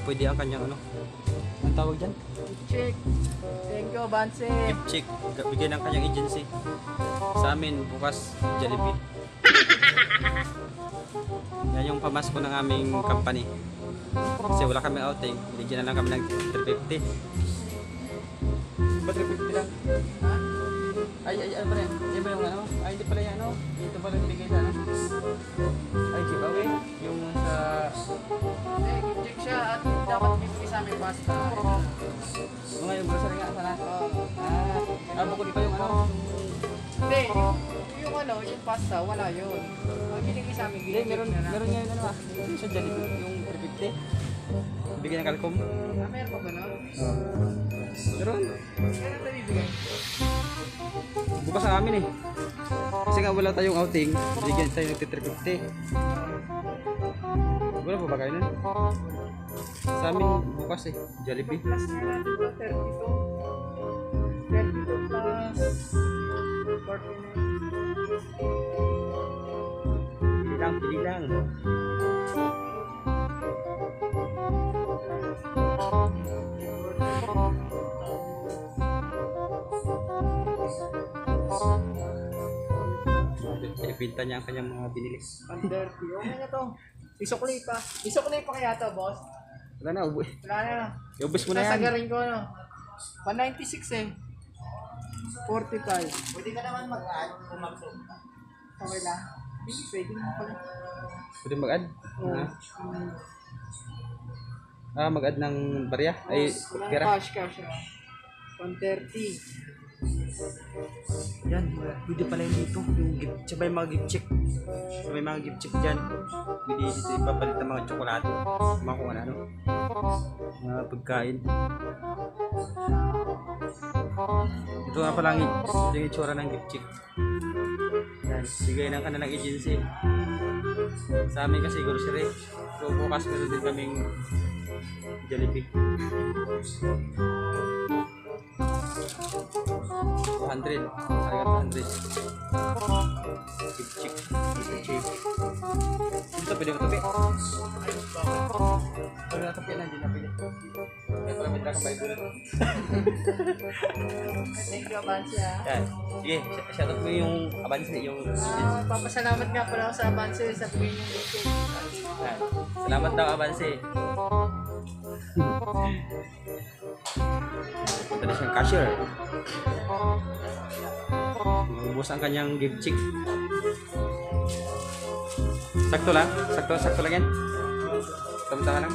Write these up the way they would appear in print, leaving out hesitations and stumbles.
Pwede ang kanyang ano. Ang tawag dyan? Check. Thank you, Banse. Gift check. Bigyan ng kanyang agency. Sa amin, bukas, Jollibee. Yan yung pamasko ng aming company. Kasi wala kami outing. Bigyan na lang kami ng 350. Ba't 350 lang? Ha? Ay, ano ba yan? Yan ba yung ano? Ay, hindi pala yan, ano? Ito pala yung bigay sa ano? Ay, giveaway? Yung sa... Eh, check siya at dapat bibigay sa amin pasta. Mga yung grocery nga, sana? Bukod pa yung ano? Hindi, yung ano, yung pasta, wala yun. Ang binigay sa amin, Hindi, meron ngayon ano sa Jollibee, yung 350. Bigyan ng kalkom. Meron pa ba no? Meron. Kailan na bibigay? Bukas ang amin eh. Kasi nga wala tayong outing, bigyan tayo ng 350. Wala pa ba kayo nun? Sa amin bukas eh, Jollibee. Plus nga natin ba? 32. 32 plus 49. Pili lang. Pinipinta niya ang kanyang mga binili. Under. Okay na to. Isukli pa. Isukli pa kaya to, boss? Wala na, ubo. Wala na. Ubus mo na yan. Sasagarin ko, no? 196 eh. 45. Pwede ka naman mag-add kung mag-zoom ka. Okay lang. Hindi, pwede naman pala. Pwede mag-add? Oo. Mag-add ng barya? Ay, Walang pera? cash na. 130. Yan, pwede pala yun dito. Yung gift, sabay mga gift check. Sabay mga gift check dyan. Pwede dito ipapalit ng mga tsokolate. Mga kung ano. Mga pagkain. Ito nga pala yung itsura ng gift check. Yan, bigay ng kanilang agency. Sa amin kasi grocery. So bukas meron din kaming Jollibee. 200. Halaga 200. Gift check. Gift check. Dito pwede mo tabi. Pwede na tabi na, hindi na pwede. May paramit na kang bayo doon. Thank you, Abansi, ha? Yan. Sige, shoutout mo yung Abansi, yung... Papasalamat nga pala ako sa Abansi sa bigay niyo dito. Yan. Salamat daw, Abansi. Ito na siyang cashier. Ubus ang kanyang gift check. Sakto lang yan. Tama lang.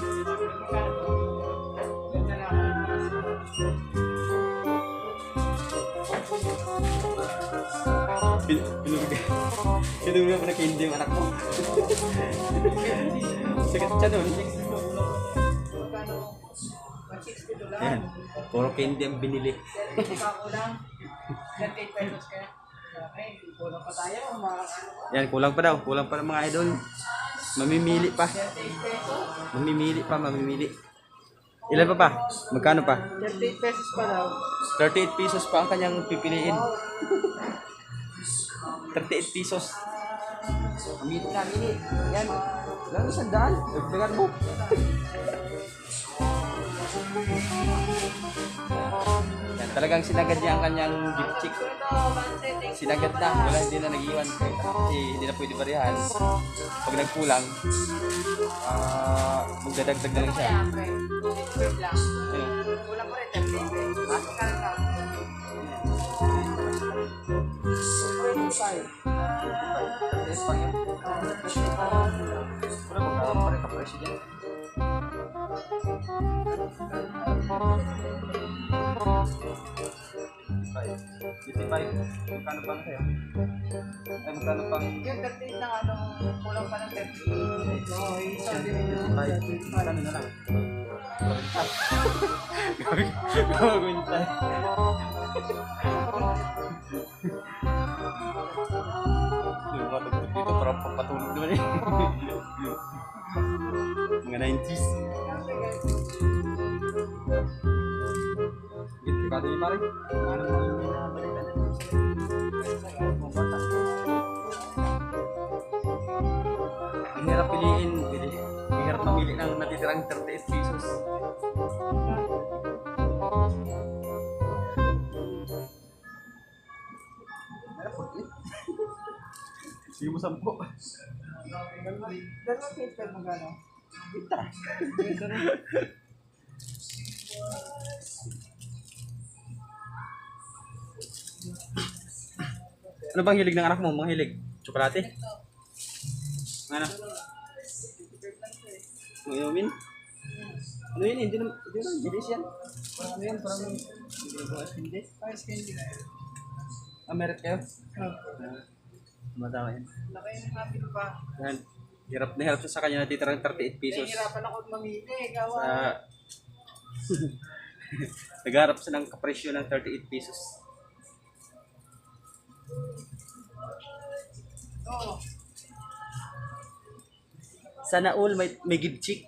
Pinugin mo na candy yung anak mo. Sakit siya doon. Yan. Puro candy ang binili. Kulang. 38 pesos kaya. Okay, kulang pa tayo. Yan, kulang pa daw. Kulang pa ng mga idol. Mamimili pa. 38 pesos. Mamimili. Ilan pa pa? Magkano pa? 38 pesos pa daw. 38 pesos pa ang kanyang pipiliin. 38 pesos. Mamili na, mili. Yan. Lang isang daan. Dagdagan mo. Yan, talagang sinagad niya ang kanyang gift check. Sinagad na. Wala, hindi na nag-iwan. Kasi hindi na pwede barihan. Pag nagkulang, magdadagdag na lang siya. Ayun. Kulang pa rin 38 pesos. Yes, pang yan. Wala magkakaroon pa rin ka-presyo dyan. Magkano pang sa'yo? Ay, magkano pang... Yung 38 na ano, kulang pa ng 38. Oo, isa din. Magkano na lang? Gagawin tayo. Yung mga tugtog dito parang papatulog naman eh. Mga 90s. Kado niyo pare? Ano mo yung binabalikan natin? Mga bata. Ang hirap piliin. Ang hirap mamili. bumili ng natitirang 38 pesos. Sige mo 10. Dalawang paper magkano? Kita. Ano bang hilig ng anak mo? Mga hilig? Tsokolate? Ano? Mo inumin? Ano yun? Hindi naman bilis yan. Ano yan? Parang hindi. Ice candy. Merit kayo? Oh. Matawa yan. Laki ng happy pa. Yan. Hirap na hirap siya sa kanya natitirang 38 pesos. Nahihirapan ako mamili. Gawa. Sa... Nagharap siya ng kapresyo ng 38 pesos. Oo. Sana all may give chick.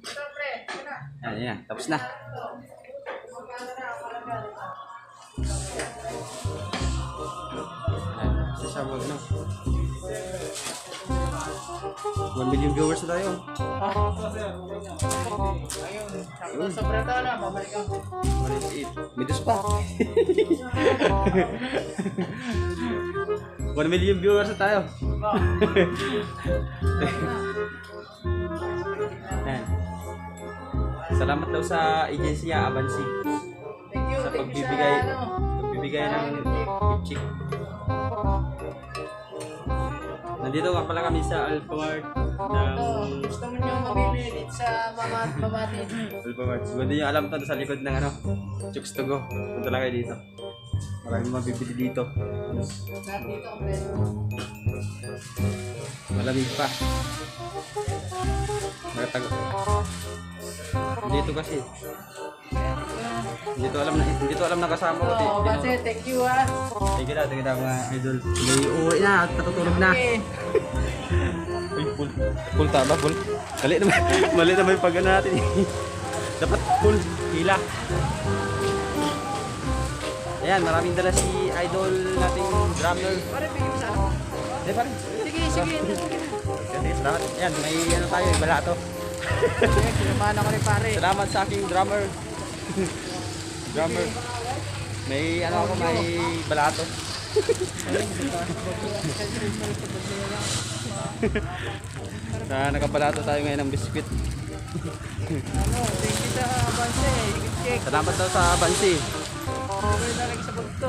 Ito, pre. Ito na. Yan. Tapos na. Sasabog na. 1 million viewers na tayo. Ayun. Sakto sobra daw na. Babalik ako. 188. May dos pa. 1 million viewers na tayo. Yan. Salamat daw sa agency niya, Avancy. Thank you. Sa Thank you pagbibigay, sa ano. pagbibigay ng gift chick. Nandito nga pala kami sa Alphamart ng Gusto mo nyo mamili dito sa Mamati. Alphamart. Kung hindi nyo alam to, sa likod ng Chooks to Go. Punta lang kayo dito. Maraming mabibili dito. Lahat dito ang preso. Malamig pa. Nagtago. Dito kasi. Hindi to alam na kasama ko. Oo, kasi thank you ha. Thank you na mga idol. May uuwi na at natutulog na. Okay. Uy, full taba, full. Mali naman yung pag-ano natin. Dapat full, hila. Ayan, maraming dala si idol nating drummer. Pare, bigyan mo sa ano. Hindi pa rin. Sige, sige. Sige, salamat. Ayan, may ano tayo, balato. Okay, sinamahan ako ni pare. Salamat sa aking drummer. Drummer. May ano ako, may balato. Nakabalato tayo ngayon ng biskwit. Ano, thank you sa Banse. Gift check. Salamat daw sa Bansi. Okay na lang sa bagto.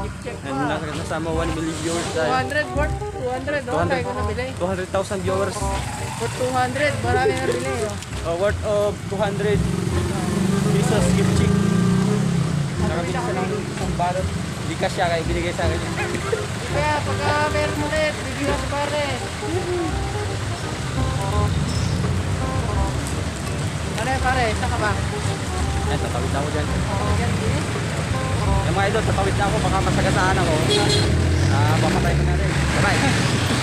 Gift check And pa. nasama 1 million viewers tayo. 200 worth. 200. Oh, tayo ko nabili. 200,000 viewers. For 200. Marami nabili. Oh. Worth of 200 pesos gift check. Nakabili siya ng isang balot. Hindi ka siya kaya binigay sa akin. Kaya pagka meron ulit, bigyan ko pare. Ano yun pare? Saan ka ba? Ay, tatawid na ako dyan. Yan, din. Yung mga idol, tatawid na ako. Baka masagasaan ako. Papatay ko na rin. Bye-bye.